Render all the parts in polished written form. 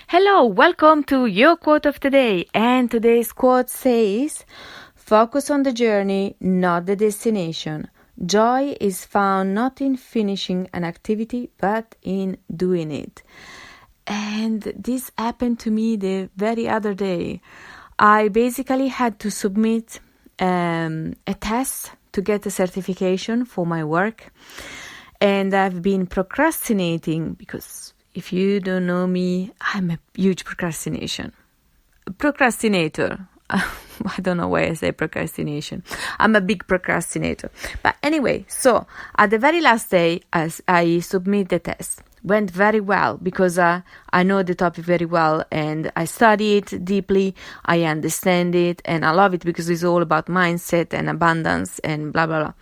Hello, welcome to your quote of the day. And today's quote says, "Focus on the journey, not the destination. Joy is found not in finishing an activity, but in doing it." And this happened to me the very other day. I basically had to submit a test to get a certification for my work. And I've been procrastinating because if you don't know me, I'm a huge procrastinator. I don't know why I say procrastination. I'm a big procrastinator. But anyway, so at the very last day, as I submit the test, went very well because I know the topic very well and I study it deeply. I understand it and I love it because it's all about mindset and abundance and blah, blah, blah.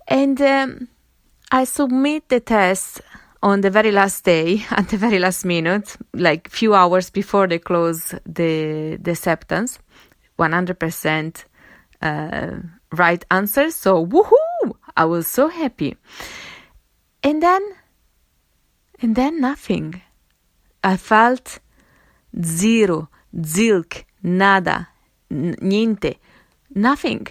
And I submit the test on the very last day, at the very last minute, like few hours before they close the acceptance, 100% right answer. So woohoo! I was so happy. And then nothing. I felt zero, zilk, nada, niente, nothing.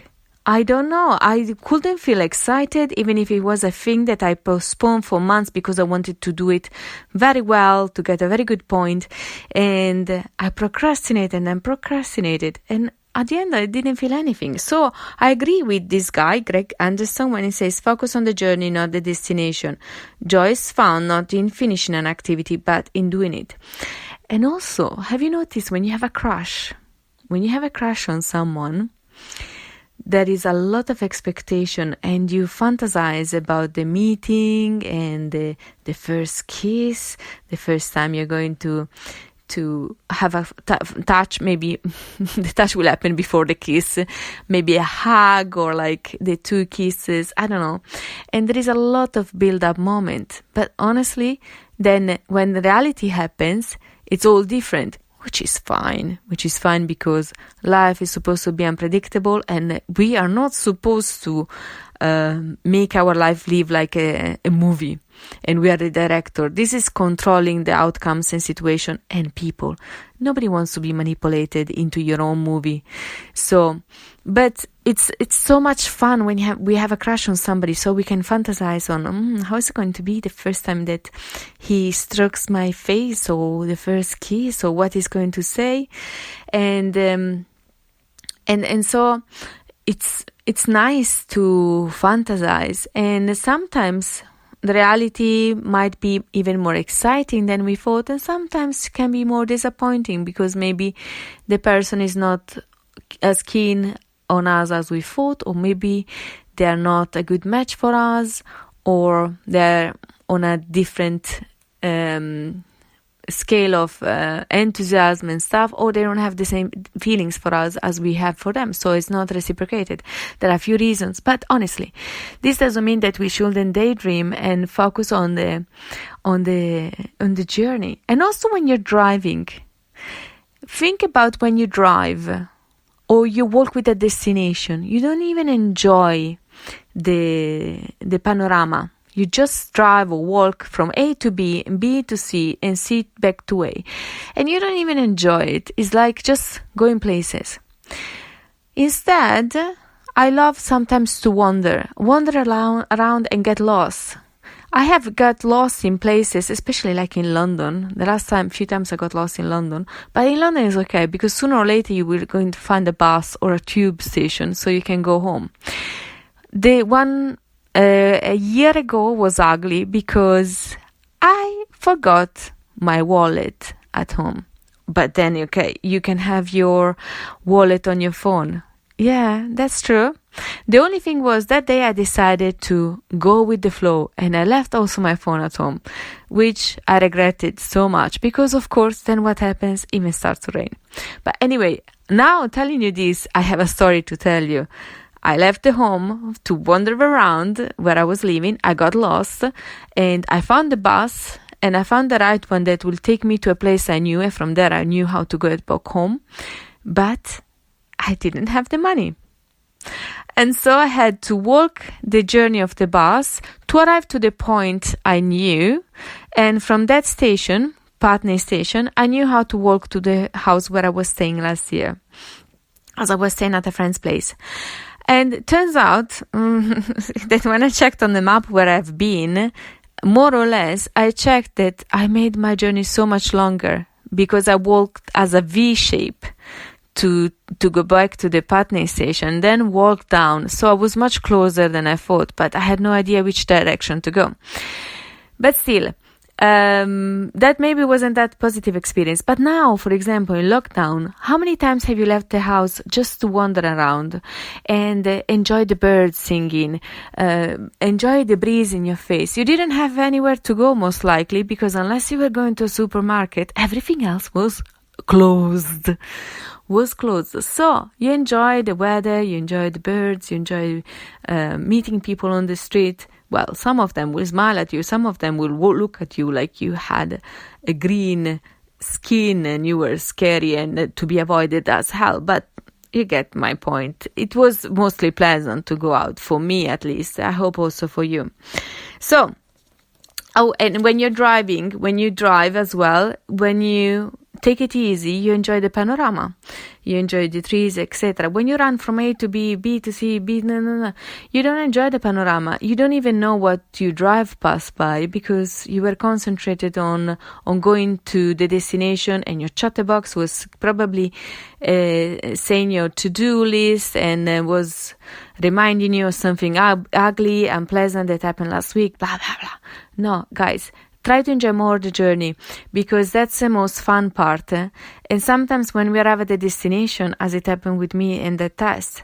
I don't know. I couldn't feel excited, even if it was a thing that I postponed for months because I wanted to do it very well, to get a very good point. And I procrastinated and procrastinated. And at the end, I didn't feel anything. So I agree with this guy, Greg Anderson, when he says, "Focus on the journey, not the destination. Joy is found not in finishing an activity, but in doing it." And also, have you noticed when you have a crush on someone, there is a lot of expectation and you fantasize about the meeting and the first kiss, the first time you're going to have a touch. Maybe the touch will happen before the kiss, maybe a hug or like the two kisses, I don't know. And there is a lot of build-up moment. But honestly, then when the reality happens, it's all different. Which is fine because life is supposed to be unpredictable and we are not supposed to make our life live like a movie and we are the director. This is controlling the outcomes and situation and people. Nobody wants to be manipulated into your own movie. So, but it's so much fun when we have a crush on somebody, so we can fantasize on how is it going to be the first time that he strokes my face, or the first kiss, or what he's going to say, and so it's nice to fantasize, and sometimes the reality might be even more exciting than we thought, and sometimes can be more disappointing because maybe the person is not as keen on us as we thought, or maybe they are not a good match for us, or they're on a different scale of enthusiasm and stuff, or they don't have the same feelings for us as we have for them, so it's not reciprocated. There are a few reasons, but honestly, this doesn't mean that we shouldn't daydream and focus on the journey. And also when you're driving, think about when you drive or you walk with a destination, you don't even enjoy the panorama. You just drive or walk from A to B and B to C and C back to A. And you don't even enjoy it. It's like just going places. Instead, I love sometimes to wander around and get lost. I have got lost in places, especially like in London. The few times I got lost in London. But in London it's okay because sooner or later you will going to find a bus or a tube station so you can go home. The one a year ago was ugly because I forgot my wallet at home. But then, okay, you can have your wallet on your phone. Yeah, that's true. The only thing was that day I decided to go with the flow and I left also my phone at home, which I regretted so much because, of course, then what happens? Even starts to rain. But anyway, now telling you this, I have a story to tell you. I left the home to wander around where I was living. I got lost and I found the bus and I found the right one that will take me to a place I knew, and from there I knew how to go back home. But I didn't have the money. And so I had to walk the journey of the bus to arrive to the point I knew. And from that station, Putney Station, I knew how to walk to the house where I was staying last year, as I was staying at a friend's place. And it turns out that when I checked on the map where I've been, more or less, I checked that I made my journey so much longer because I walked as a V shape to go back to the Putney Station, then walk down. So I was much closer than I thought, but I had no idea which direction to go. But still, that maybe wasn't that positive experience. But now, for example, in lockdown, how many times have you left the house just to wander around and enjoy the birds singing, enjoy the breeze in your face? You didn't have anywhere to go, most likely, because unless you were going to a supermarket, everything else was closed. So you enjoy the weather, you enjoy the birds, you enjoy meeting people on the street. Well, some of them will smile at you, some of them will look at you like you had a green skin and you were scary and to be avoided as hell. But you get my point. It was mostly pleasant to go out, for me at least. I hope also for you. So, and when you drive as well, when you take it easy, you enjoy the panorama, you enjoy the trees, etc. When you run from A to B, B to C, no, you don't enjoy the panorama. You don't even know what you drive past by because you were concentrated on going to the destination, and your chatterbox was probably saying your to-do list and was reminding you of something ugly, unpleasant that happened last week, blah, blah, blah. No, guys, try to enjoy more the journey because that's the most fun part. And sometimes when we arrive at the destination, as it happened with me in the test,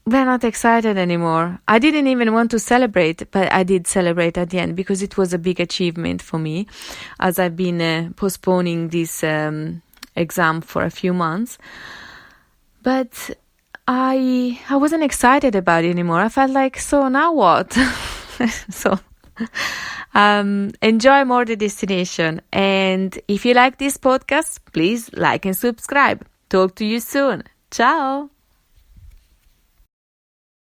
we're not excited anymore. I didn't even want to celebrate, but I did celebrate at the end because it was a big achievement for me, as I've been postponing this exam for a few months. But I wasn't excited about it anymore. I felt like, so now what? So enjoy more the destination. And if you like this podcast, please like and subscribe. Talk to you soon. Ciao.